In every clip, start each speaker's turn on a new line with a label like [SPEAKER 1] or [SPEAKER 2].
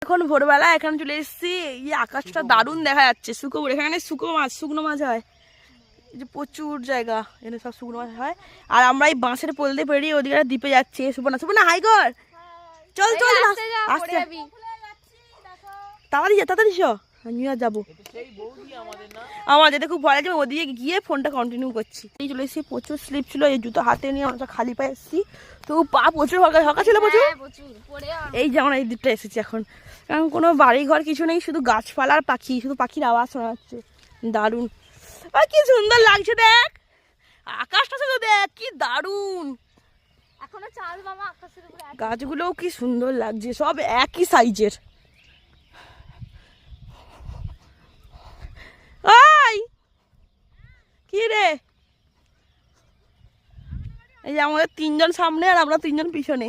[SPEAKER 1] এখন ভোরবেলা এখানে চলে এসেছি। এই আকাশটা দারুণ দেখা যাচ্ছে। এখানে শুকনো মাছ হয়, এই যে প্রচুর জায়গা, এখানে সব শুকনো মাছ হয়। আর আমরা এই বাঁশের পোল দিয়ে পেরিয়ে ওদিকে দ্বীপে যাচ্ছি। সুপর্ণা হাই কর, চল চল আসতে তাড়াতাড়ি চ, আমি আর যাবো। আমার যেতে খুব ভয় লাগছে, ওদিকে গিয়ে ফোনটা কন্টিনিউ করছি। এই চলে এসেছি, প্রচুর স্লিপ ছিল, এই জুতো হাতে নিয়ে আমরা খালি পায়ে এসেছি। তো পা প্রচুর হকা ছিল প্রচুর। এই যে আমরা এই দিকটা এসেছি এখন, কারণ কোনো বাড়ি ঘর কিছু নেই, শুধু গাছপালা আর পাখি, শুধু পাখির আওয়াজ শোনা যাচ্ছে। দারুণ, আর কি সুন্দর লাগছে দেখ, আকাশটা শুধু দেখ কি দারুণ।
[SPEAKER 2] এখনো চাঁদ মামা আকাশের উপরে,
[SPEAKER 1] গাছগুলোও কি সুন্দর লাগছে, সব একই সাইজের। কি রে, এই যে আমাদের 3 জন সামনে আর আমরা 3 জন পিছনে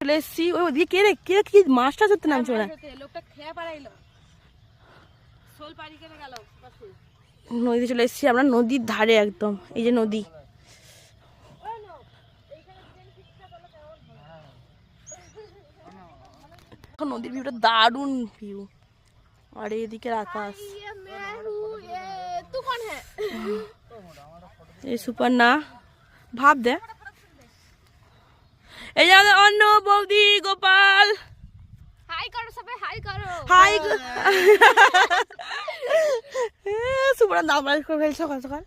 [SPEAKER 1] চলে এসছি। ওইদিকে কে রে, কে কি মাছটা ধরতে নামছে ওরা? নদীতে চলে এসছি আমরা, নদীর ধারে একদম। এই যে নদী, নদীর ভিউটা দারুণ ভিউ। আর এদিকের আকাশ, এই সুপর্ণা ভাব দে। এই যে আমাদের অন্য বৌদি গোপাল,
[SPEAKER 2] হাই করো সবাই, হাই করো,
[SPEAKER 1] হাই। সুপর্ণা দাম করে ফেলছে সকাল সকাল।